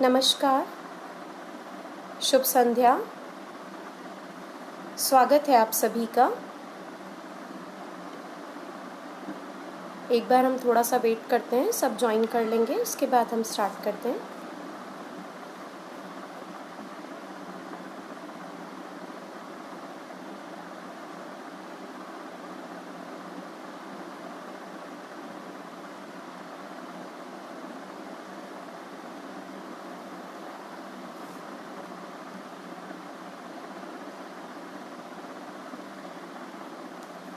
नमस्कार, शुभ संध्या। स्वागत है आप सभी का। एक बार हम थोड़ा सा वेट करते हैं, सब ज्वाइन कर लेंगे, उसके बाद हम स्टार्ट करते हैं।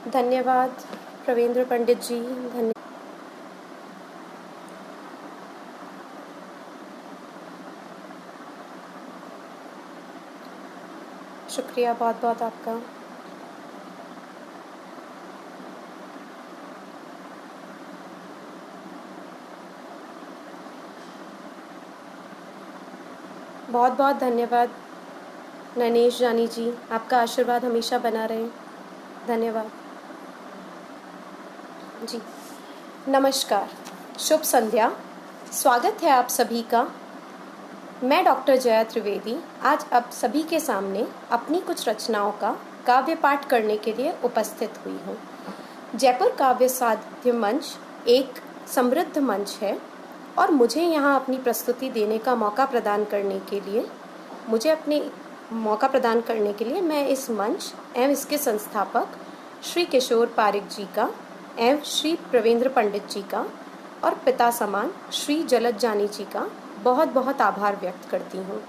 धन्यवाद प्रवेंद्र पंडित जी, धन्यवाद। शुक्रिया बहुत बहुत आपका। बहुत बहुत धन्यवाद नैनेश जानी जी, आपका आशीर्वाद हमेशा बना रहे। धन्यवाद जी। नमस्कार, शुभ संध्या। स्वागत है आप सभी का। मैं डॉक्टर जया त्रिवेदी आज आप सभी के सामने अपनी कुछ रचनाओं का काव्य पाठ करने के लिए उपस्थित हुई हूँ। जयपुर काव्य साहित्य मंच एक समृद्ध मंच है और मुझे यहाँ अपनी प्रस्तुति देने का मौका प्रदान करने के लिए मैं इस मंच एवं इसके संस्थापक श्री किशोर पारिक जी का एवं श्री प्रवेंद्र पंडित जी का और पिता समान श्री जलद जानी जी का बहुत बहुत आभार व्यक्त करती हूँ।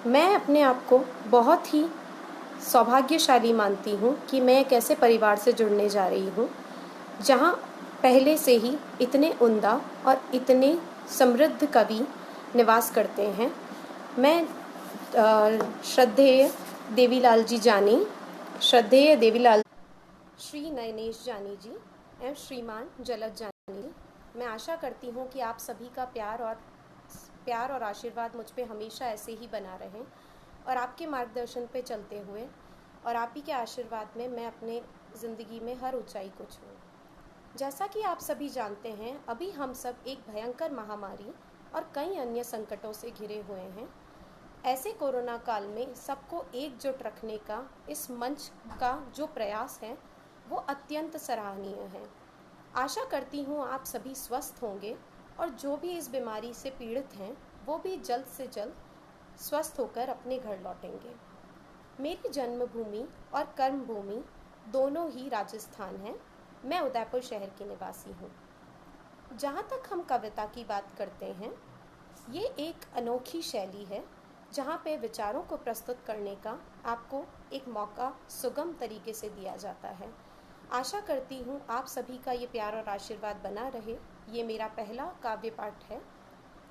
मैं अपने आप को बहुत ही सौभाग्यशाली मानती हूँ कि मैं एक ऐसे परिवार से जुड़ने जा रही हूँ जहाँ पहले से ही इतने उम्दा और इतने समृद्ध कवि निवास करते हैं। मैं श्रद्धेय देवीलाल जी जानी, श्रद्धेय देवीलाल श्री नैनेश जानी जी एवं श्रीमान जलद जानी जी, मैं आशा करती हूँ कि आप सभी का प्यार और आशीर्वाद मुझ पे हमेशा ऐसे ही बना रहे और आपके मार्गदर्शन पे चलते हुए और आप ही के आशीर्वाद में मैं अपने ज़िंदगी में हर ऊंचाई को छूऊं। जैसा कि आप सभी जानते हैं, अभी हम सब एक भयंकर महामारी और कई अन्य संकटों से घिरे हुए हैं। ऐसे कोरोना काल में सबको एकजुट रखने का इस मंच का जो प्रयास है वो अत्यंत सराहनीय है। आशा करती हूँ आप सभी स्वस्थ होंगे और जो भी इस बीमारी से पीड़ित हैं वो भी जल्द से जल्द स्वस्थ होकर अपने घर लौटेंगे। मेरी जन्मभूमि और कर्मभूमि दोनों ही राजस्थान है। मैं उदयपुर शहर की निवासी हूँ। जहाँ तक हम कविता की बात करते हैं, ये एक अनोखी शैली है जहाँ पे विचारों को प्रस्तुत करने का आपको एक मौका सुगम तरीके से दिया जाता है। आशा करती हूँ आप सभी का ये प्यार और आशीर्वाद बना रहे। ये मेरा पहला काव्य पाठ है।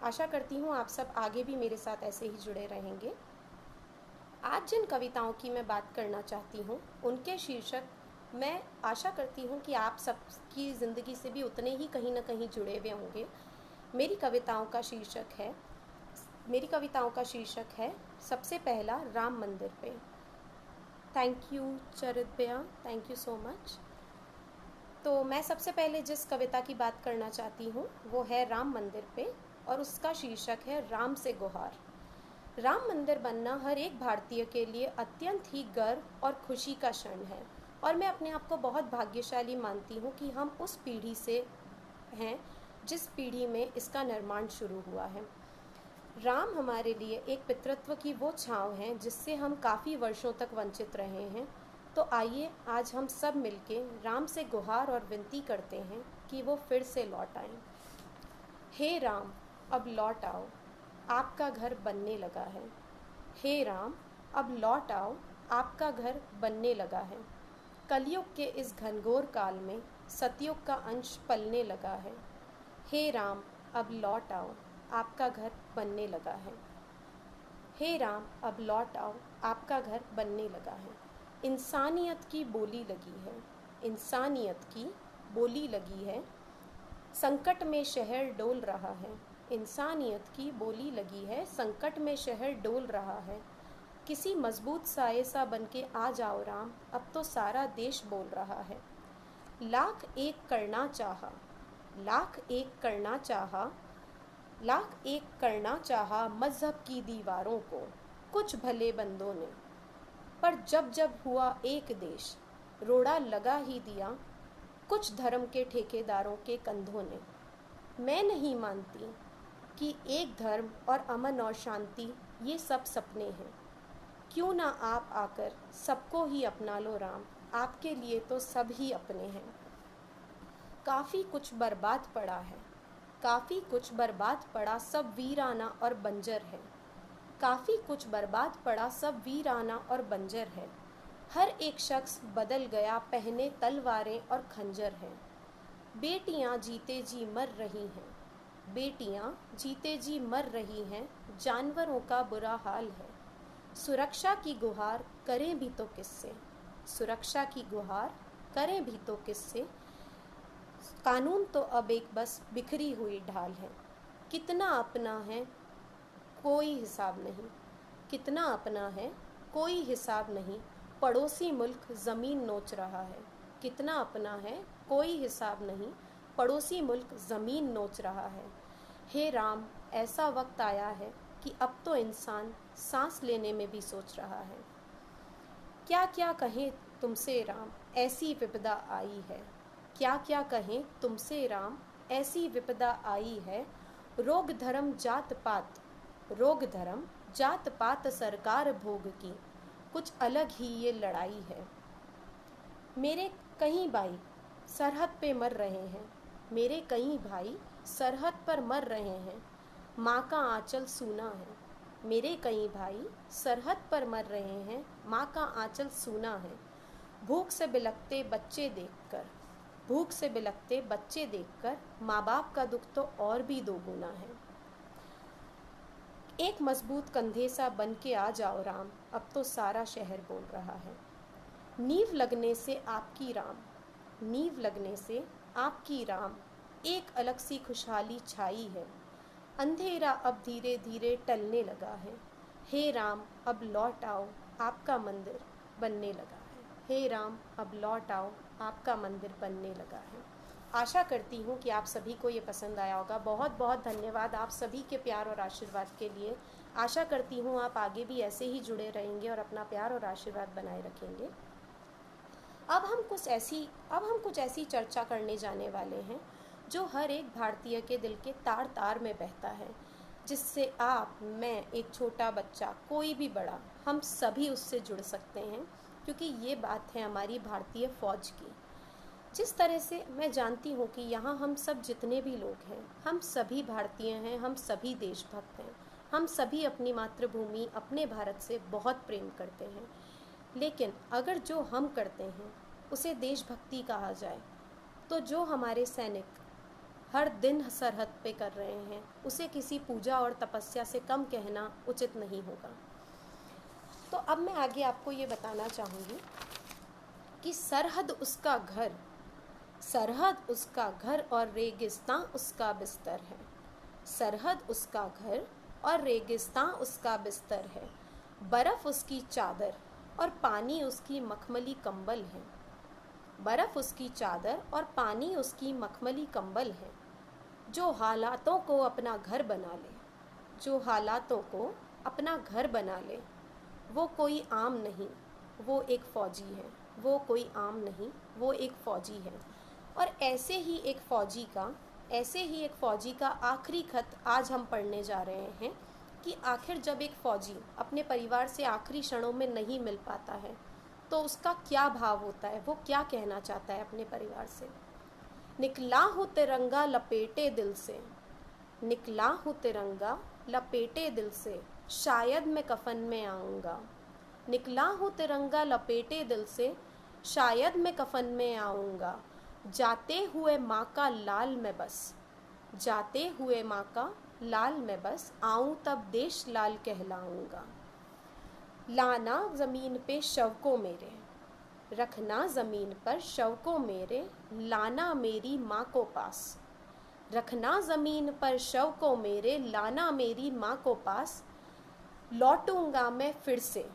आशा करती हूँ आप सब आगे भी मेरे साथ ऐसे ही जुड़े रहेंगे। आज जिन कविताओं की मैं बात करना चाहती हूँ उनके शीर्षक मैं आशा करती हूँ कि आप सबकी ज़िंदगी से भी उतने ही कहीं ना कहीं जुड़े हुए होंगे। मेरी कविताओं का शीर्षक है सबसे पहला राम मंदिर पे। थैंक यू चरित भैया, थैंक यू सो मच। तो मैं सबसे पहले जिस कविता की बात करना चाहती हूँ वो है राम मंदिर पे और उसका शीर्षक है राम से गुहार। राम मंदिर बनना हर एक भारतीय के लिए अत्यंत ही गर्व और खुशी का क्षण है और मैं अपने आप को बहुत भाग्यशाली मानती हूँ कि हम उस पीढ़ी से हैं जिस पीढ़ी में इसका निर्माण शुरू हुआ है। राम हमारे लिए एक पितृत्व की वो छांव है जिससे हम काफ़ी वर्षों तक वंचित रहे हैं। तो आइए आज हम सब मिलके राम से गुहार और विनती करते हैं कि वो फिर से लौट आएं। हे राम, अब लौट आओ, आपका घर बनने लगा है। हे राम, अब लौट आओ, आपका घर बनने लगा है। कलयुग के इस घनघोर काल में सतयुग का अंश पलने लगा है। हे राम, अब लौट आओ, आपका घर बनने लगा है। हे राम, अब लौट आओ, आपका घर बनने लगा है। इंसानियत की बोली लगी है, इंसानियत की बोली लगी है। संकट में शहर डोल रहा है, इंसानियत की बोली लगी है। संकट में शहर डोल रहा है। किसी मजबूत साये सा बन के आ जाओ राम, अब तो सारा देश बोल रहा है। लाख एक करना चाहा, लाख एक करना चाहा, लाख एक करना चाहा मजहब की दीवारों को कुछ भले बंदों ने, पर जब जब हुआ एक देश रोड़ा लगा ही दिया कुछ धर्म के ठेकेदारों के कंधों ने। मैं नहीं मानती कि एक धर्म और अमन और शांति ये सब सपने हैं। क्यों ना आप आकर सबको ही अपना लो राम, आपके लिए तो सब ही अपने हैं। काफ़ी कुछ बर्बाद पड़ा है, काफ़ी कुछ बर्बाद पड़ा, सब वीराना और बंजर है। काफ़ी कुछ बर्बाद पड़ा, सब वीराना और बंजर है। हर एक शख्स बदल गया, पहने तलवारें और खंजर है। बेटियां जीते जी मर रही हैं, बेटियां जीते जी मर रही हैं, जानवरों का बुरा हाल है। सुरक्षा की गुहार करें भी तो किससे, सुरक्षा की गुहार करें भी तो किससे। कानून तो अब एक बस बिखरी हुई ढाल है। कितना अपना है कोई हिसाब नहीं, कितना अपना है कोई हिसाब नहीं। पड़ोसी मुल्क ज़मीन नोच रहा है, कितना अपना है कोई हिसाब नहीं। पड़ोसी मुल्क ज़मीन नोच रहा है। हे राम, ऐसा वक्त आया है कि अब तो इंसान सांस लेने में भी सोच रहा है। क्या क्या कहें तुमसे राम, ऐसी विपदा आई है। क्या क्या कहें तुमसे राम, ऐसी विपदा आई है। रोग धर्म जात पात, रोग धर्म जात पात सरकार भोग की, कुछ अलग ही ये लड़ाई है। मेरे कई भाई सरहद पे मर रहे हैं, मेरे कई भाई सरहद पर मर रहे हैं। माँ का आंचल सूना है, मेरे कई भाई सरहद पर मर रहे हैं। माँ का आंचल सूना है। भूख से बिलखते बच्चे देखकर, भूख से बिलखते बच्चे देखकर माँ बाप का दुख तो और भी दोगुना है। एक मजबूत कंधे सा बन के आ जाओ राम, अब तो सारा शहर बोल रहा है। नींव लगने से आपकी राम, नींव लगने से आपकी राम, एक अलग सी खुशहाली छाई है। अंधेरा अब धीरे धीरे टलने लगा है। हे राम, अब लौट आओ, आपका मंदिर बनने लगा है। हे राम, अब लौट आओ, आपका मंदिर बनने लगा है। आशा करती हूँ कि आप सभी को ये पसंद आया होगा। बहुत बहुत धन्यवाद आप सभी के प्यार और आशीर्वाद के लिए। आशा करती हूँ आप आगे भी ऐसे ही जुड़े रहेंगे और अपना प्यार और आशीर्वाद बनाए रखेंगे। अब हम कुछ ऐसी चर्चा करने जाने वाले हैं जो हर एक भारतीय के दिल के तार तार में बहता है, जिससे आप, मैं, एक छोटा बच्चा, कोई भी बड़ा, हम सभी उससे जुड़ सकते हैं। क्योंकि ये बात है हमारी भारतीय फ़ौज की। जिस तरह से मैं जानती हूँ कि यहाँ हम सब जितने भी लोग हैं, हम सभी भारतीय हैं, हम सभी देशभक्त हैं, हम सभी अपनी मातृभूमि, अपने भारत से बहुत प्रेम करते हैं। लेकिन अगर जो हम करते हैं उसे देशभक्ति कहा जाए, तो जो हमारे सैनिक हर दिन सरहद पे कर रहे हैं उसे किसी पूजा और तपस्या से कम कहना उचित नहीं होगा। तो अब मैं आगे आपको ये बताना चाहूँगी कि सरहद उसका घर, सरहद उसका घर और रेगिस्तान उसका बिस्तर है। सरहद उसका घर और रेगिस्तान उसका बिस्तर है। बर्फ़ उसकी चादर और पानी उसकी मखमली कंबल है। बर्फ़ उसकी चादर और पानी उसकी मखमली कंबल है। जो हालातों को अपना घर बना ले, जो हालातों को अपना घर बना ले, वो कोई आम नहीं, वो एक फ़ौजी है। वो कोई आम नहीं, वो एक फ़ौजी है। और ऐसे ही एक फ़ौजी का आखिरी खत आज हम पढ़ने जा रहे हैं कि आखिर जब एक फ़ौजी अपने परिवार से आखिरी क्षणों में नहीं मिल पाता है तो उसका क्या भाव होता है, वो क्या कहना चाहता है अपने परिवार से। निकला हूँ तिरंगा लपेटे दिल से, निकला हूँ तिरंगा लपेटे दिल से, शायद मैं कफन में आऊँगा। निकला हूँ तिरंगा लपेटे दिल से, शायद मैं कफन में आऊँगा। जाते हुए माँ का लाल में बस, जाते हुए माँ का लाल में बस, आऊँ तब देश लाल कहलाऊँगा। लाना ज़मीन पे शव को मेरे, रखना ज़मीन पर शव को मेरे, लाना मेरी माँ को पास। रखना ज़मीन पर शव को मेरे, लाना मेरी माँ को पास। लौटूंगा मैं फिर से,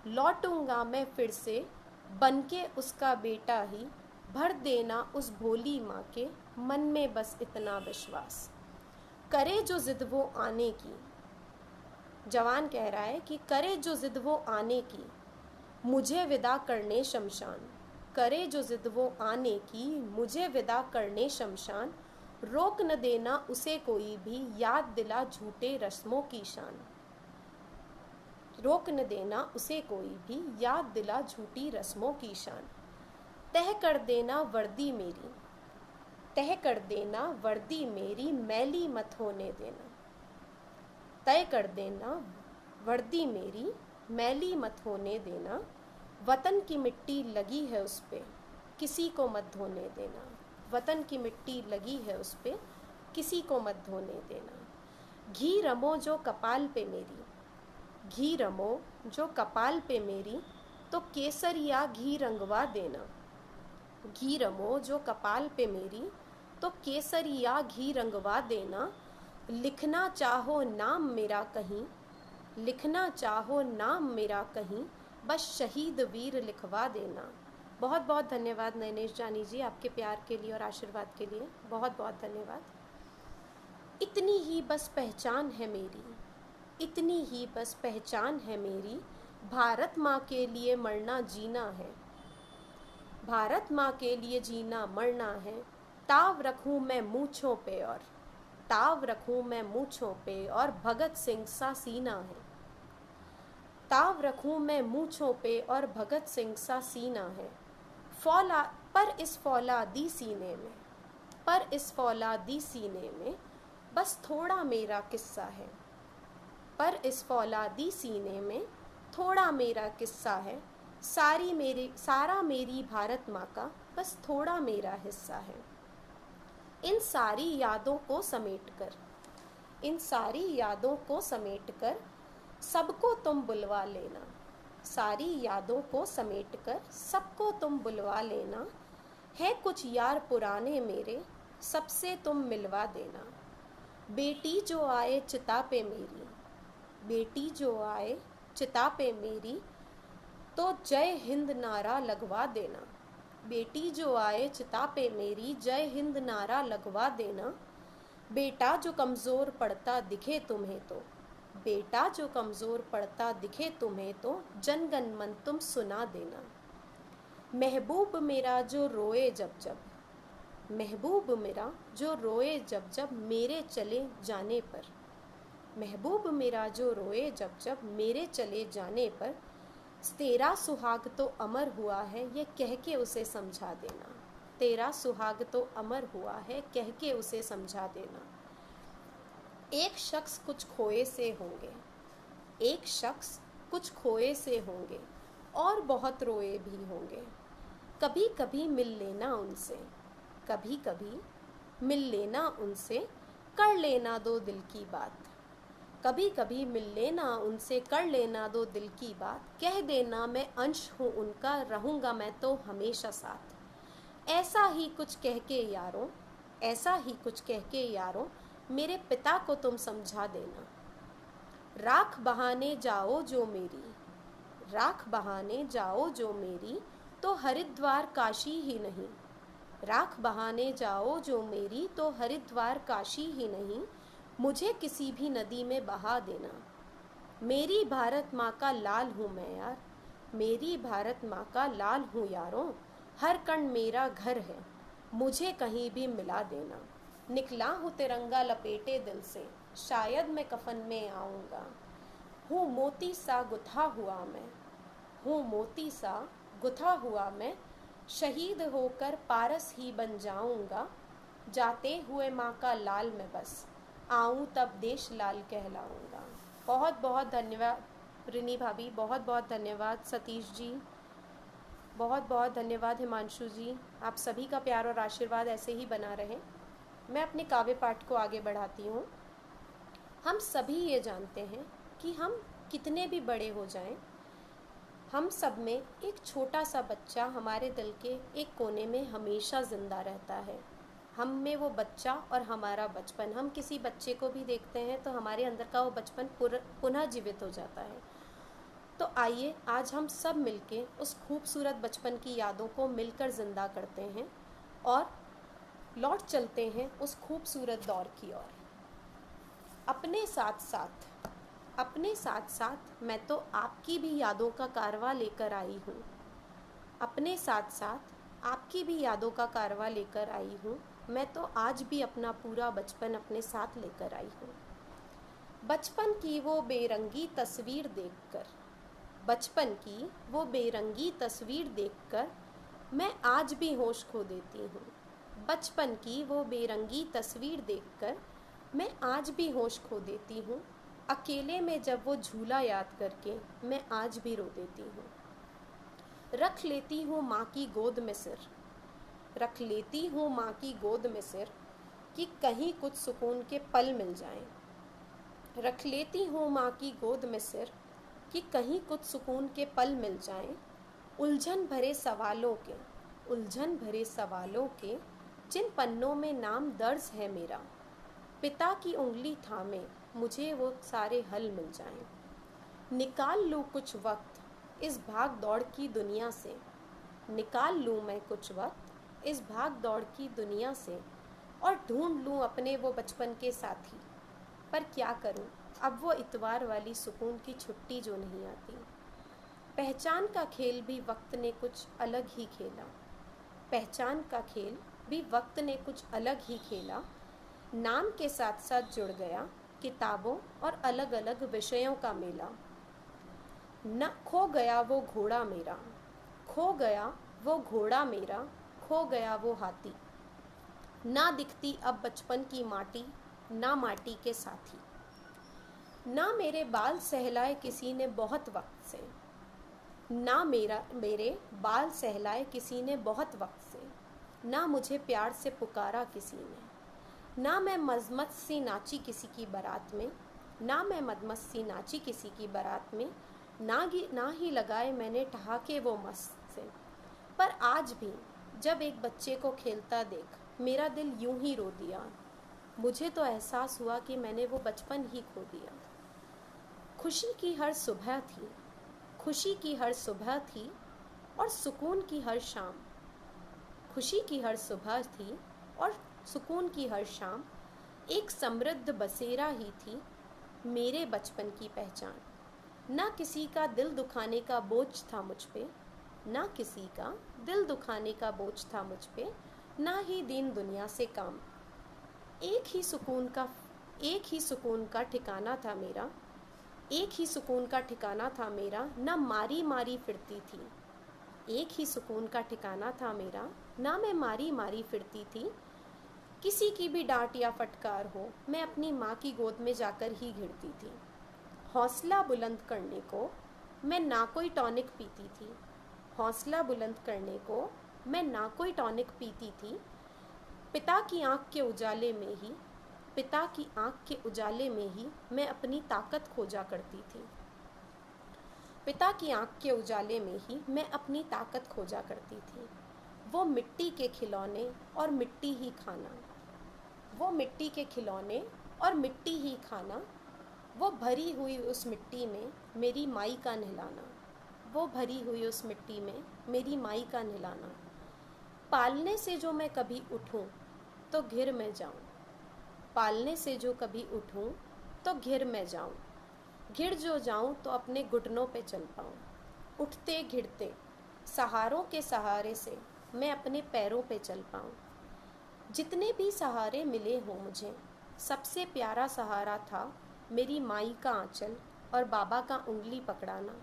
लौटूंगा मैं फिर से, बनके उसका बेटा ही, भर देना उस भोली माँ के मन में बस इतना विश्वास। करे जो जिद वो आने की, जवान कह रहा है कि करे जो जिद वो आने की, मुझे विदा करने शमशान। करे जो जिद वो आने की, मुझे विदा करने शमशान। रोक न देना उसे कोई भी, याद दिला झूठे रस्मों की शान। रोक न देना उसे कोई भी, याद दिला झूठी रस्मों की शान। तह कर देना वर्दी मेरी, तह कर देना वर्दी मेरी, मैली मत होने देना। तय कर देना वर्दी मेरी, मैली मत होने देना। वतन की मिट्टी लगी है उस पे, किसी को मत धोने देना। वतन की मिट्टी लगी है उस पे, किसी को मत धोने देना। घी रमो जो कपाल पे मेरी, घी रमो जो कपाल पे मेरी, तो केसर या घी रंगवा देना। घी रमो जो कपाल पे मेरी, तो केसर या घी रंगवा देना। लिखना चाहो नाम मेरा कहीं, लिखना चाहो नाम मेरा कहीं, बस शहीद वीर लिखवा देना। बहुत बहुत धन्यवाद नैनेश जानी जी, आपके प्यार के लिए और आशीर्वाद के लिए बहुत बहुत धन्यवाद। इतनी ही बस पहचान है मेरी, इतनी ही बस पहचान है मेरी, भारत माँ के लिए मरना जीना है। भारत माँ के लिए जीना मरना है। ताव रखूं मैं मूँछों पे और, ताव रखूं मैं मूँछों पे और, भगत सिंह सा सीना है। ताव रखूं मैं मूँछों पे और भगत सिंह सा सीना है। पर इस फौलादी सीने में, पर इस फौलादी सीने में, बस थोड़ा मेरा किस्सा है। पर इस फौलादी सीने में थोड़ा मेरा किस्सा है। सारा मेरी भारत माँ का बस थोड़ा मेरा हिस्सा है। इन सारी यादों को समेट कर, इन सारी यादों को समेट कर, सबको तुम बुलवा लेना। सारी यादों को समेट कर सबको तुम बुलवा लेना। है कुछ यार पुराने मेरे, सबसे तुम मिलवा देना। बेटी जो आए चिता पे मेरी, बेटी जो आए चिता पे मेरी, तो जय हिंद नारा लगवा देना। बेटी जो आए चिता पे मेरी, जय हिंद नारा लगवा देना। बेटा जो कमज़ोर पड़ता दिखे तुम्हें तो, बेटा जो कमज़ोर पड़ता दिखे तुम्हें तो, जनगण मन तुम सुना देना। महबूब मेरा जो रोए जब जब, महबूब मेरा जो रोए जब जब मेरे चले जाने पर। महबूब मेरा जो रोए जब जब मेरे चले जाने पर, तेरा सुहाग तो अमर हुआ है ये कह के उसे समझा देना। तेरा सुहाग तो अमर हुआ है कह के उसे समझा देना। एक शख्स कुछ खोए से होंगे, एक शख्स कुछ खोए से होंगे, और बहुत रोए भी होंगे। कभी कभी मिल लेना उनसे, कभी कभी मिल लेना उनसे, कर लेना दो दिल की बात। कभी कभी मिल लेना उनसे, कर लेना दो दिल की बात। कह देना मैं अंश हूँ उनका, रहूँगा मैं तो हमेशा साथ। ऐसा ही कुछ कह के यारों, ऐसा ही कुछ कह के यारों, मेरे पिता को तुम समझा देना। राख बहाने जाओ जो मेरी, राख बहाने जाओ जो मेरी, तो हरिद्वार काशी ही नहीं। राख बहाने जाओ जो मेरी, तो हरिद्वार काशी ही नहीं। मुझे किसी भी नदी में बहा देना। मेरी भारत माँ का लाल हूँ मैं यार, मेरी भारत माँ का लाल हूँ यारों। हर कण मेरा घर है, मुझे कहीं भी मिला देना। निकला हूँ तिरंगा लपेटे दिल से, शायद मैं कफन में आऊँगा। हूँ मोती सा गुथा हुआ मैं, हूँ मोती सा गुथा हुआ मैं। शहीद होकर पारस ही बन जाऊँगा। जाते हुए माँ का लाल मैं बस, आऊँ तब देश लाल कहलाऊँगा। बहुत बहुत धन्यवाद रिनी भाभी, बहुत बहुत धन्यवाद सतीश जी, बहुत बहुत धन्यवाद हिमांशु जी। आप सभी का प्यार और आशीर्वाद ऐसे ही बना रहे। मैं अपने काव्य पाठ को आगे बढ़ाती हूँ। हम सभी ये जानते हैं कि हम कितने भी बड़े हो जाएं, हम सब में एक छोटा सा बच्चा हमारे दिल के एक कोने में हमेशा ज़िंदा रहता है। हम में वो बच्चा और हमारा बचपन, हम किसी बच्चे को भी देखते हैं तो हमारे अंदर का वो बचपन पुनः जीवित हो जाता है। तो आइए आज हम सब मिलके उस खूबसूरत बचपन की यादों को मिलकर ज़िंदा करते हैं और लौट चलते हैं उस खूबसूरत दौर की ओर। अपने साथ साथ मैं तो आपकी भी यादों का कारवा लेकर आई हूँ। अपने साथ साथ आपकी भी यादों का कारवा लेकर आई हूँ। मैं तो आज भी अपना पूरा बचपन अपने साथ लेकर आई हूँ। बचपन की वो बेरंगी तस्वीर देखकर, बचपन की वो बेरंगी तस्वीर देखकर मैं आज भी होश खो देती हूँ। बचपन की वो बेरंगी तस्वीर देखकर मैं आज भी होश खो देती हूँ। अकेले में जब वो झूला याद करके मैं आज भी रो देती हूँ। रख लेती हूँ माँ की गोद में सिर, रख लेती हूँ माँ की गोद में सिर कि कहीं कुछ सुकून के पल मिल जाएं। रख लेती हूँ माँ की गोद में सिर कि कहीं कुछ सुकून के पल मिल जाएं। उलझन भरे सवालों के जिन पन्नों में नाम दर्ज है मेरा, पिता की उंगली थामे मुझे वो सारे हल मिल जाएं। निकाल लूँ कुछ वक्त इस भाग दौड़ की दुनिया से, निकाल लूँ मैं कुछ वक्त इस भाग दौड़ की दुनिया से और ढूंढ लूँ अपने वो बचपन के साथी। पर क्या करूँ अब वो इतवार वाली सुकून की छुट्टी जो नहीं आती। पहचान का खेल भी वक्त ने कुछ अलग ही खेला, पहचान का खेल भी वक्त ने कुछ अलग ही खेला। नाम के साथ साथ जुड़ गया किताबों और अलग अलग विषयों का मेला। न खो गया वो घोड़ा मेरा, खो गया वो घोड़ा मेरा, खो गया वो हाथी। ना दिखती अब बचपन की माटी, ना माटी के साथी। ना मेरे बाल सहलाए किसी ने बहुत वक्त से, ना मेरे बाल सहलाए किसी ने बहुत वक्त से। ना मुझे प्यार से पुकारा किसी ने, ना मैं मजमत सी नाची किसी की बारात में, ना मैं मदमस्त सी नाची किसी की बारात में। ना ही लगाए मैंने ठहाके वो मस्त से। पर आज भी जब एक बच्चे को खेलता देख मेरा दिल यूं ही रो दिया। मुझे तो एहसास हुआ कि मैंने वो बचपन ही खो दिया। खुशी की हर सुबह थी, खुशी की हर सुबह थी और सुकून की हर शाम। खुशी की हर सुबह थी और सुकून की हर शाम। एक समृद्ध बसेरा ही थी मेरे बचपन की पहचान। ना किसी का दिल दुखाने का बोझ था मुझ पे, ना किसी का दिल दुखाने का बोझ था मुझ पे, ना ही दीन दुनिया से काम। एक ही सुकून का ठिकाना था मेरा, एक ही सुकून का ठिकाना था मेरा। ना मारी मारी फिरती थी, एक ही सुकून का ठिकाना था मेरा, ना मैं मारी मारी फिरती थी। किसी की भी डांट या फटकार हो मैं अपनी माँ की गोद में जाकर ही घिरती थी। हौसला बुलंद करने को मैं ना कोई टॉनिक पीती थी, हौसला बुलंद करने को मैं ना कोई टॉनिक पीती थी। पिता की आँख के उजाले में ही, पिता की आँख के उजाले में ही मैं अपनी ताकत खोजा करती थी। पिता की आँख के उजाले में ही मैं अपनी ताकत खोजा करती थी। वो मिट्टी के खिलौने और मिट्टी ही खाना, वो मिट्टी के खिलौने और मिट्टी ही खाना। वो भरी हुई उस मिट्टी में मेरी माई का नहलाना, वो भरी हुई उस मिट्टी में मेरी माई का नहलाना। पालने से जो मैं कभी उठूं तो घिर में जाऊं, पालने से जो कभी उठूं तो घिर में जाऊं। घिर जो जाऊं तो अपने घुटनों पे चल पाऊं। उठते घिरते सहारों के सहारे से मैं अपने पैरों पे चल पाऊं। जितने भी सहारे मिले हों मुझे, सबसे प्यारा सहारा था मेरी माई का आंचल और बाबा का उंगली पकड़ाना।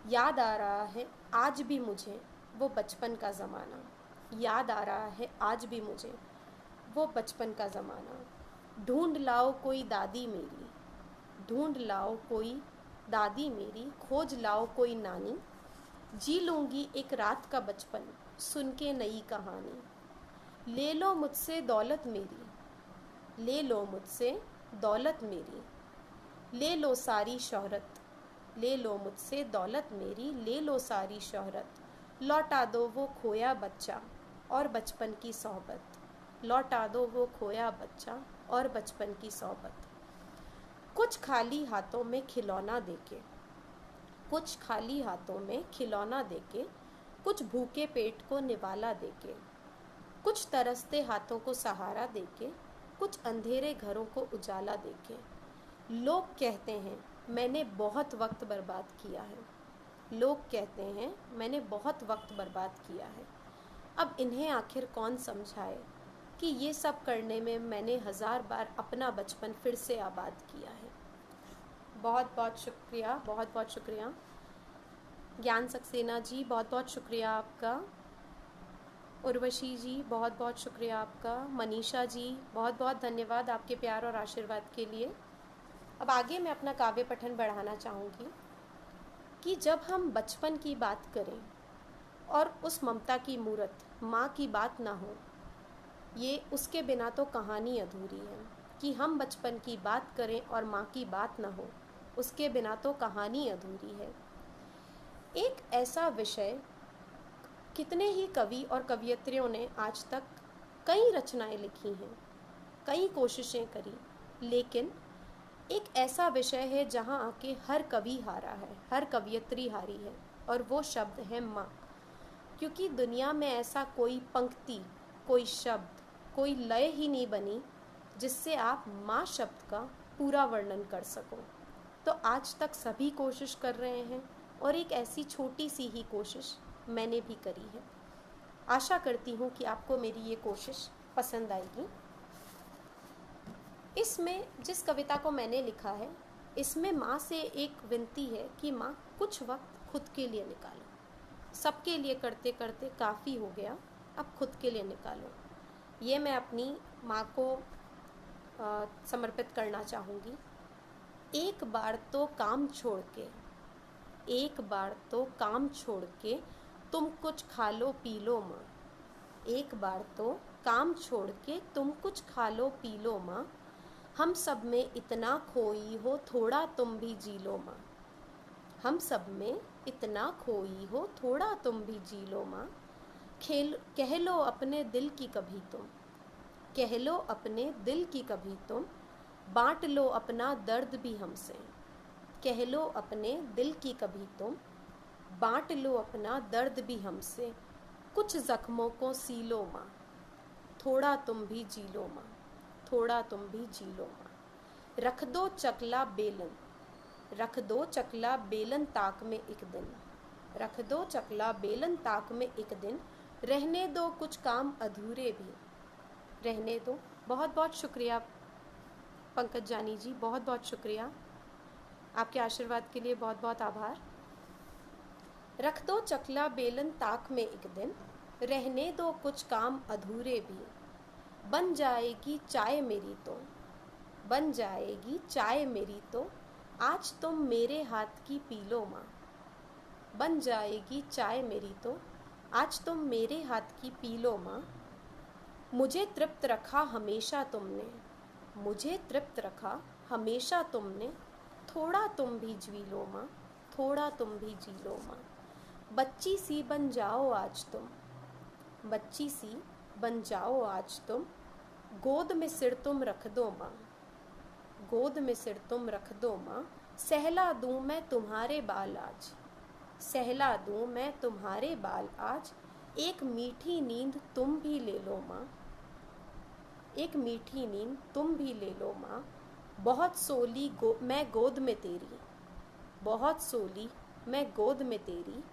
याद आ रहा है आज भी मुझे वो बचपन का ज़माना, याद आ रहा है आज भी मुझे वो बचपन का ज़माना। ढूंढ लाओ कोई दादी मेरी, ढूंढ लाओ कोई दादी मेरी, खोज लाओ कोई नानी। जी लूँगी एक रात का बचपन सुन के नई कहानी। ले लो मुझसे दौलत मेरी, ले लो मुझसे दौलत मेरी, ले लो सारी शोहरत, ले लो मुझसे दौलत मेरी, ले लो सारी शोहरत। लौटा दो वो खोया बच्चा और बचपन की सोहबत, लौटा दो वो खोया बच्चा और बचपन की सोहबत। कुछ खाली हाथों में खिलौना देके, कुछ खाली हाथों में खिलौना देके, कुछ भूखे पेट को निवाला देके, कुछ तरसते हाथों को सहारा देके, कुछ अंधेरे घरों को उजाला देके। लोग कहते हैं मैंने बहुत वक्त बर्बाद किया है। लोग कहते हैं मैंने बहुत वक्त बर्बाद किया है। अब इन्हें आखिर कौन समझाए कि ये सब करने में मैंने 1000 बार अपना बचपन फिर से आबाद किया है। बहुत बहुत शुक्रिया, बहुत बहुत शुक्रिया ज्ञान सक्सेना जी, बहुत बहुत शुक्रिया आपका। उर्वशी जी, बहुत बहुत शुक्रिया आपका। मनीषा जी, बहुत बहुत धन्यवाद आपके प्यार और आशीर्वाद के लिए। अब आगे मैं अपना काव्य पठन बढ़ाना चाहूँगी कि जब हम बचपन की बात करें और उस ममता की मूरत माँ की बात ना हो, ये उसके बिना तो कहानी अधूरी है। कि हम बचपन की बात करें और माँ की बात ना हो, उसके बिना तो कहानी अधूरी है। एक ऐसा विषय कितने ही कवि और कवयित्रियों ने आज तक कई रचनाएं लिखी हैं, कई कोशिशें करी, लेकिन एक ऐसा विषय है जहाँ आके हर कवि हारा है, हर कवयित्री हारी है, और वो शब्द है माँ। क्योंकि दुनिया में ऐसा कोई पंक्ति, कोई शब्द, कोई लय ही नहीं बनी जिससे आप माँ शब्द का पूरा वर्णन कर सको। तो आज तक सभी कोशिश कर रहे हैं और एक ऐसी छोटी सी ही कोशिश मैंने भी करी है। आशा करती हूँ कि आपको मेरी ये कोशिश पसंद आएगी। इसमें जिस कविता को मैंने लिखा है, इसमें माँ से एक विनती है कि माँ कुछ वक्त खुद के लिए निकालो। सबके लिए करते करते काफ़ी हो गया, अब खुद के लिए निकालो। ये मैं अपनी माँ को समर्पित करना चाहूँगी। एक बार तो काम छोड़ के, एक बार तो काम छोड़ के तुम कुछ खा लो पी लो माँ। एक बार तो काम छोड़ के तुम कुछ खा लो पी लो माँ। हम सब में इतना खोई हो थोड़ा तुम भी जी लो माँ। हम सब में इतना खोई हो थोड़ा तुम भी जी लो माँ। कह लो अपने दिल की कभी तुम, कह लो अपने दिल की कभी तुम। बांट लो अपना दर्द भी हमसे, कह लो अपने दिल की कभी तुम। बांट लो अपना दर्द भी हमसे। कुछ जख्मों को सी लो माँ, थोड़ा तुम भी जी लो माँ, थोड़ा तुम भी जी लो माँ। रख दो चकला बेलन, रख दो चकला बेलन ताक में एक दिन, रख दो चकला बेलन ताक में एक दिन। रहने दो कुछ काम अधूरे भी, रहने दो। बहुत बहुत शुक्रिया पंकज जानी जी, बहुत बहुत शुक्रिया, आपके आशीर्वाद के लिए बहुत बहुत आभार। रख दो चकला बेलन ताक में एक दिन, रहने दो कुछ काम अधूरे भी। बन जाएगी चाय मेरी तो, बन जाएगी चाय मेरी तो। आज तुम मेरे हाथ की पी लो माँ। बन जाएगी चाय मेरी तो, आज तुम मेरे हाथ की पी लो माँ। मुझे तृप्त रखा हमेशा तुमने, मुझे तृप्त रखा हमेशा तुमने। थोड़ा तुम भी जी लो माँ, थोड़ा तुम भी जी लो माँ। बच्ची सी बन जाओ आज तुम, बच्ची सी बन जाओ आज तुम। गोद में सिर तुम रख दो माँ, गोद में सिर तुम रख दो माँ। सहला दूँ मैं तुम्हारे बाल आज, सहला दूँ मैं तुम्हारे बाल आज। एक मीठी नींद तुम भी ले लो माँ, एक मीठी नींद तुम भी ले लो माँ। बहुत सोली मैं गोद में तेरी, बहुत सोली मैं गोद में तेरी।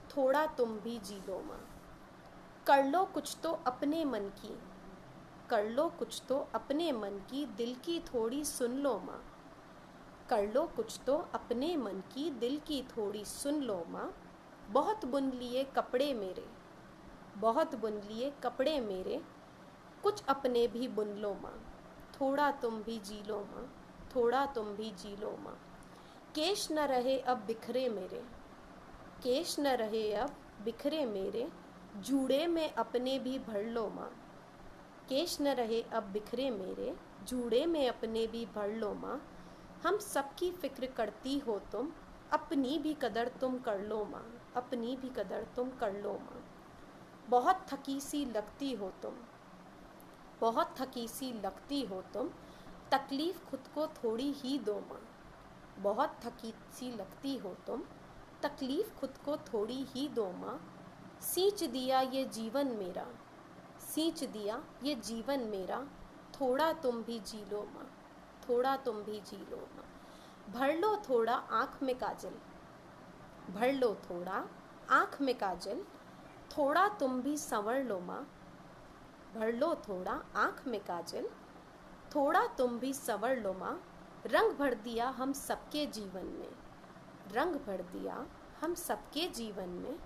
थोड़ा तुम भी जी लो माँ। कर लो कुछ तो अपने मन की, कर लो कुछ तो अपने मन की। दिल की थोड़ी सुन लो माँ, कर लो कुछ तो अपने मन की। दिल की थोड़ी सुन लो माँ। बहुत बुन लिए कपड़े मेरे, बहुत बुन लिए कपड़े मेरे। कुछ अपने भी बुन लो माँ, थोड़ा तुम भी जी लो माँ, थोड़ा तुम भी जी लो माँ। केश न रहे अब बिखरे मेरे, केश न रहे अब बिखरे मेरे। जूड़े में अपने भी भर लो माँ, केश न रहे अब बिखरे मेरे। जूड़े में अपने भी भर लो माँ। हम सबकी फिक्र करती हो तुम, अपनी भी कदर तुम कर लो माँ, अपनी भी कदर तुम कर लो माँ। बहुत थकी सी लगती हो तुम, बहुत थकी सी लगती हो तुम। तकलीफ़ खुद को थोड़ी ही दो माँ, बहुत थकी सी लगती हो तुम। तकलीफ़ खुद को थोड़ी ही दो माँ। सींच दिया ये जीवन मेरा, सींच दिया ये जीवन मेरा। थोड़ा तुम भी जी लो माँ, थोड़ा तुम भी जी लो माँ। भर लो थोड़ा आँख में काजल, भर लो थोड़ा आँख में काजल, थोड़ा तुम भी संवर लो माँ। भर लो थोड़ा आँख में काजल, थोड़ा तुम भी संवर लो माँ। रंग भर दिया हम सबके जीवन में, रंग भर दिया हम सबके जीवन में,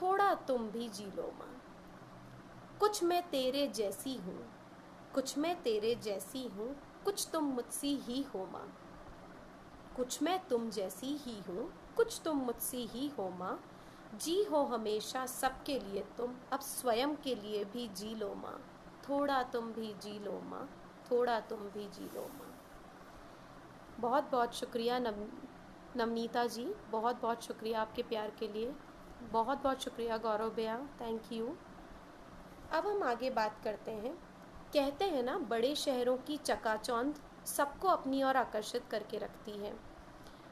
थोड़ा तुम भी जी लो माँ। कुछ मैं तेरे जैसी हूँ, कुछ मैं तेरे जैसी हूँ, कुछ तुम मुझसे ही हो माँ। कुछ मैं तुम जैसी ही हूँ, कुछ तुम मुझसे ही हो माँ। जी हो हमेशा सबके लिए तुम, अब स्वयं के लिए भी जी लो माँ। थोड़ा तुम भी जी लो माँ, थोड़ा तुम भी जी लो माँ। बहुत बहुत शुक्रिया नवनीता जी, बहुत बहुत शुक्रिया आपके प्यार के लिए। बहुत बहुत शुक्रिया गौरव भैया, थैंक यू। अब हम आगे बात करते हैं। कहते हैं ना, बड़े शहरों की चकाचौंध सबको अपनी ओर आकर्षित करके रखती है।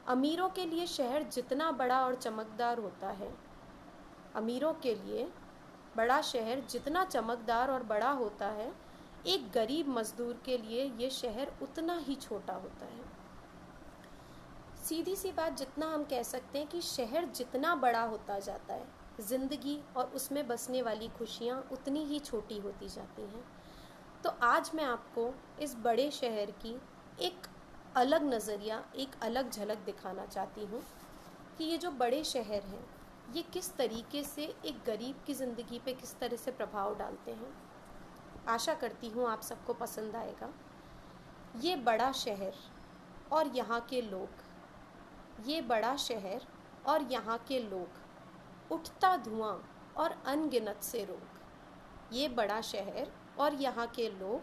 अमीरों के लिए शहर जितना बड़ा और चमकदार होता है, अमीरों के लिए बड़ा शहर जितना चमकदार और बड़ा होता है, एक गरीब मजदूर के लिए ये शहर उतना ही छोटा होता है। सीधी सी बात, जितना हम कह सकते हैं कि शहर जितना बड़ा होता जाता है, ज़िंदगी और उसमें बसने वाली खुशियाँ उतनी ही छोटी होती जाती हैं। तो आज मैं आपको इस बड़े शहर की एक अलग नज़रिया, एक अलग झलक दिखाना चाहती हूँ कि ये जो बड़े शहर हैं, ये किस तरीके से एक गरीब की ज़िंदगी पे किस तरह से प्रभाव डालते हैं। आशा करती हूँ आप सबको पसंद आएगा। ये बड़ा शहर और यहाँ के लोग, ये बड़ा शहर और यहाँ के लोग, उठता धुआं और अनगिनत से रोग। ये बड़ा शहर और यहाँ के लोग,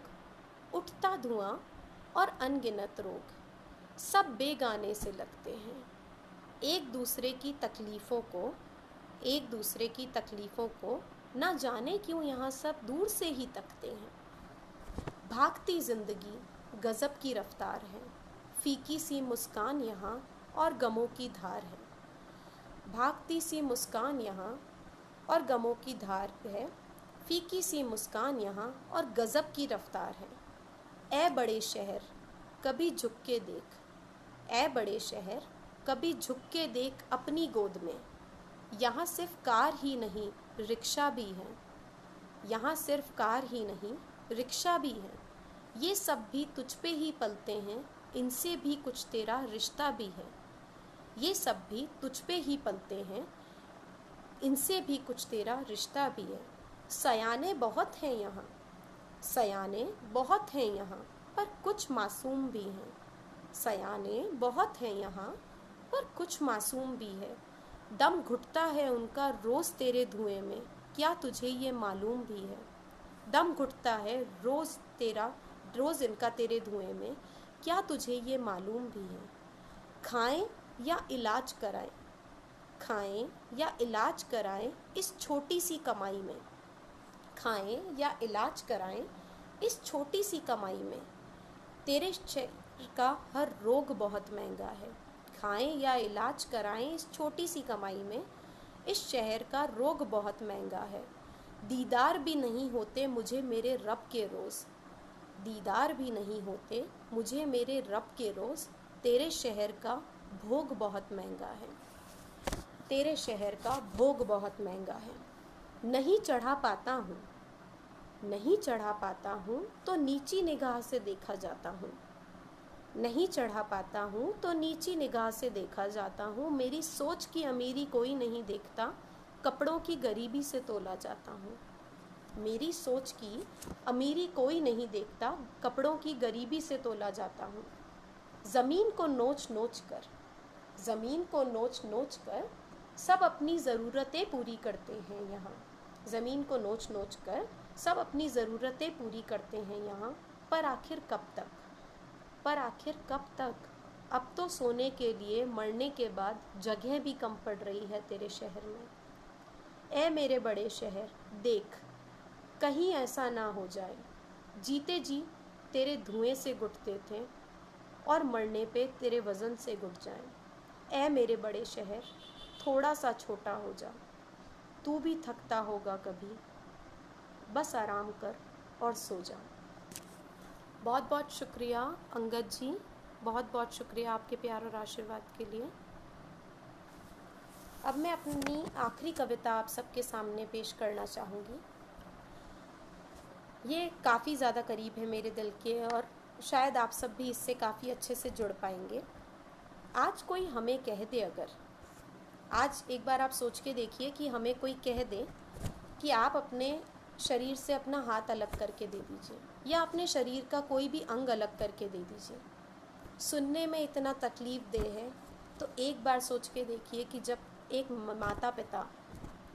उठता धुआं और अनगिनत रोग, सब बेगाने से लगते हैं। एक दूसरे की तकलीफ़ों को, एक दूसरे की तकलीफ़ों को ना जाने क्यों यहाँ सब दूर से ही तकते हैं। भागती ज़िंदगी गज़ब की रफ्तार है, फीकी सी मुस्कान यहाँ और गमों की धार है। भागती सी मुस्कान यहाँ और गमों की धार है, फीकी सी मुस्कान यहाँ और गज़ब की रफ्तार है। ऐ बड़े शहर कभी झुक के देख, ऐ बड़े शहर कभी झुक के देख अपनी गोद में। यहाँ सिर्फ कार ही नहीं रिक्शा भी है, यहाँ सिर्फ कार ही नहीं रिक्शा भी है। ये सब भी तुझ पे ही पलते हैं, इनसे भी कुछ तेरा रिश्ता भी है। ये सब भी तुझ पे ही पलते हैं, इनसे भी कुछ तेरा रिश्ता भी है। सयाने बहुत हैं यहाँ, सयाने बहुत हैं यहाँ, पर कुछ मासूम भी हैं। सयाने बहुत हैं यहाँ, पर कुछ मासूम भी है। दम घुटता है उनका रोज़ तेरे धुएं में, क्या तुझे ये मालूम भी है। दम घुटता है रोज़ इनका तेरे धुएं में, क्या तुझे ये मालूम भी है। खाएं या इलाज कराएं, खाएं या इलाज कराएं इस छोटी सी कमाई में। खाएं या इलाज कराएं इस छोटी सी कमाई में। तेरे शहर का हर रोग बहुत महंगा है। खाएं या इलाज कराएं इस छोटी सी कमाई में, इस शहर का रोग बहुत महंगा है। दीदार भी नहीं होते मुझे मेरे रब के रोज़, दीदार भी नहीं होते मुझे मेरे रब के रोज़। तेरे शहर का भोग बहुत महंगा है, तेरे शहर का भोग बहुत महंगा है। नहीं चढ़ा पाता हूँ, नहीं चढ़ा पाता हूँ तो नीची निगाह से देखा जाता हूँ। नहीं चढ़ा पाता हूँ तो नीची निगाह से देखा जाता हूँ। मेरी सोच की अमीरी कोई नहीं देखता, कपड़ों की गरीबी से तोला जाता हूँ। मेरी सोच की अमीरी कोई नहीं देखता, कपड़ों की गरीबी से तोला जाता हूँ। ज़मीन को नोच नोच कर, ज़मीन को नोच नोच कर सब अपनी ज़रूरतें पूरी करते हैं यहाँ। ज़मीन को नोच नोच कर सब अपनी ज़रूरतें पूरी करते हैं यहाँ। पर आखिर कब तक, पर आखिर कब तक। अब तो सोने के लिए मरने के बाद जगह भी कम पड़ रही है तेरे शहर में। ऐ मेरे बड़े शहर देख, कहीं ऐसा ना हो जाए जीते जी तेरे धुएं से घुटते थे और मरने पे तेरे वज़न से घुट जाएं। ऐ मेरे बड़े शहर थोड़ा सा छोटा हो जा, तू भी थकता होगा कभी, बस आराम कर और सो जा। बहुत बहुत शुक्रिया अंगद जी, बहुत बहुत शुक्रिया आपके प्यार और आशीर्वाद के लिए। अब मैं अपनी आखिरी कविता आप सबके सामने पेश करना चाहूँगी। ये काफ़ी ज़्यादा करीब है मेरे दिल के और शायद आप सब भी इससे काफ़ी अच्छे से जुड़ पाएंगे। आज कोई हमें कह दे, अगर आज एक बार आप सोच के देखिए कि हमें कोई कह दे कि आप अपने शरीर से अपना हाथ अलग करके दे दीजिए या अपने शरीर का कोई भी अंग अलग करके दे दीजिए। सुनने में इतना तकलीफ़ दे है, तो एक बार सोच के देखिए कि जब एक माता पिता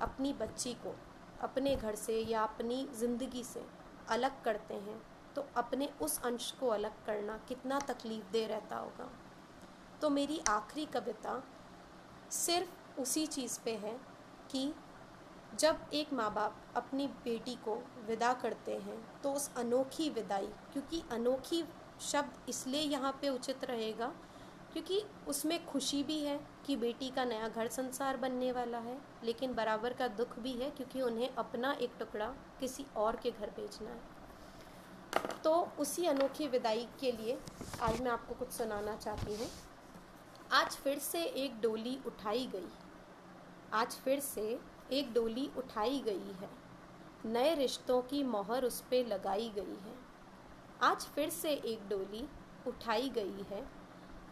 अपनी बच्ची को अपने घर से या अपनी ज़िंदगी से अलग करते हैं, तो अपने उस अंश को अलग करना कितना तकलीफ़ दे रहता होगा। तो मेरी आखिरी कविता सिर्फ उसी चीज़ पे है कि जब एक माँ बाप अपनी बेटी को विदा करते हैं तो उस अनोखी विदाई, क्योंकि अनोखी शब्द इसलिए यहाँ पे उचित रहेगा क्योंकि उसमें खुशी भी है कि बेटी का नया घर संसार बनने वाला है, लेकिन बराबर का दुख भी है क्योंकि उन्हें अपना एक टुकड़ा किसी और के घर भेजना है। तो उसी अनोखी विदाई के लिए आज मैं आपको कुछ सुनाना चाहती हूँ। आज फिर से एक डोली उठाई गई, आज फिर से एक डोली उठाई गई है, नए रिश्तों की मोहर उस पे लगाई गई है। आज फिर से एक डोली उठाई गई है,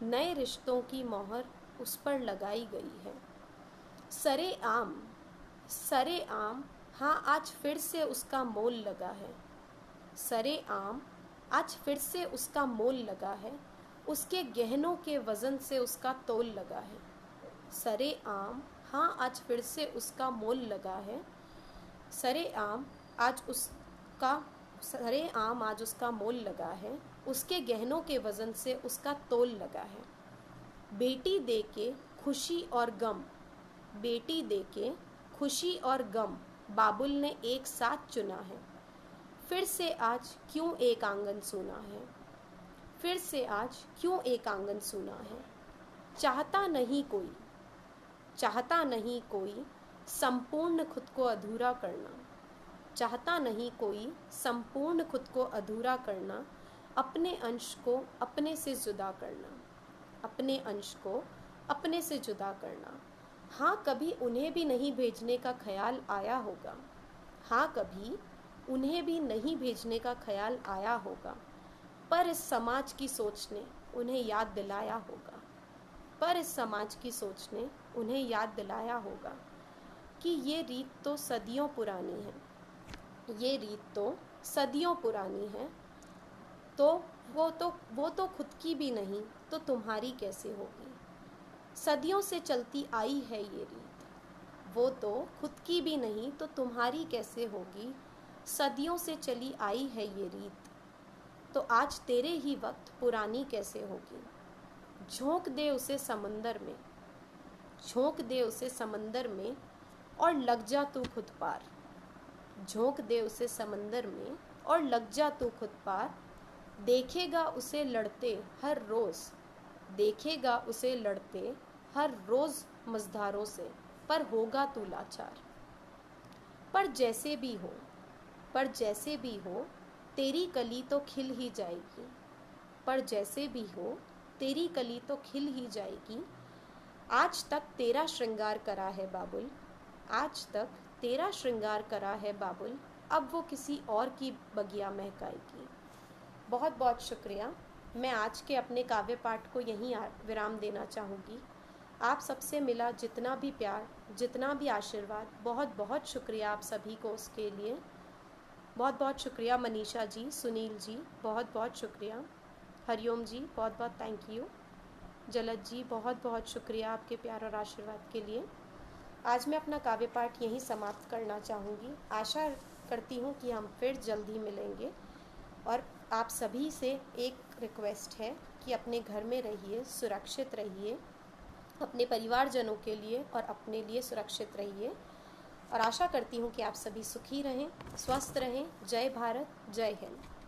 नए रिश्तों की मोहर उस पर लगाई गई है। सरे आम हाँ आज फिर से उसका मोल लगा है। सरे आम आज फिर से उसका मोल लगा है, उसके गहनों के वज़न से उसका तोल लगा है। सरे आम हाँ आज फिर से उसका मोल लगा है। सरे आम आज उसका मोल लगा है, उसके गहनों के वज़न से उसका तोल लगा है। बेटी दे के खुशी और गम, बेटी दे के खुशी और गम बाबुल ने एक साथ चुना है। फिर से आज क्यों एक आंगन सूना है, फिर से आज क्यों एक आंगन सूना है। चाहता नहीं कोई संपूर्ण खुद को अधूरा करना, चाहता नहीं कोई संपूर्ण खुद को अधूरा करना, अपने अंश को अपने से जुदा करना, अपने अंश को अपने से जुदा करना। हाँ कभी उन्हें भी नहीं भेजने का ख्याल आया होगा, हाँ कभी उन्हें भी नहीं भेजने का ख्याल आया होगा, पर इस समाज की सोच ने उन्हें याद दिलाया होगा, पर इस समाज की सोच ने उन्हें याद दिलाया होगा कि ये रीत तो सदियों पुरानी है, ये रीत तो सदियों पुरानी है। तो वो तो खुद की भी नहीं तो तुम्हारी कैसे होगी। सदियों से चलती आई है ये रीत, वो तो खुद की भी नहीं तो तुम्हारी कैसे होगी। सदियों से चली आई है ये रीत, तो आज तेरे ही वक्त पुरानी कैसे होगी। झोंक दे उसे समंदर में, झोंक दे उसे समंदर में और लग जा तू खुद पार, झोंक दे उसे समंदर में और लग जा तू खुद पार। देखेगा उसे लड़ते हर रोज़, देखेगा उसे लड़ते हर रोज़ मझधारों से, पर होगा तू लाचार। पर जैसे भी हो, पर जैसे भी हो तेरी कली तो खिल ही जाएगी, पर जैसे भी हो तेरी कली तो खिल ही जाएगी। आज तक तेरा श्रृंगार करा है बाबुल, आज तक तेरा श्रृंगार करा है बाबुल, अब वो किसी और की बगिया महकाएगी। बहुत बहुत शुक्रिया। मैं आज के अपने काव्य पाठ को यहीं विराम देना चाहूँगी। आप सबसे मिला जितना भी प्यार, जितना भी आशीर्वाद, बहुत बहुत शुक्रिया आप सभी को उसके लिए। बहुत बहुत शुक्रिया मनीषा जी, सुनील जी, बहुत बहुत शुक्रिया। हरिओम जी बहुत बहुत थैंक यू। जलद जी बहुत बहुत शुक्रिया आपके प्यार और आशीर्वाद के लिए। आज मैं अपना काव्य पाठ यहीं समाप्त करना चाहूँगी। आशा करती हूँ कि हम फिर जल्द ही मिलेंगे। और आप सभी से एक रिक्वेस्ट है कि अपने घर में रहिए, सुरक्षित रहिए, अपने परिवारजनों के लिए और अपने लिए सुरक्षित रहिए। और आशा करती हूँ कि आप सभी सुखी रहें, स्वस्थ रहें। जय भारत, जय हिंद।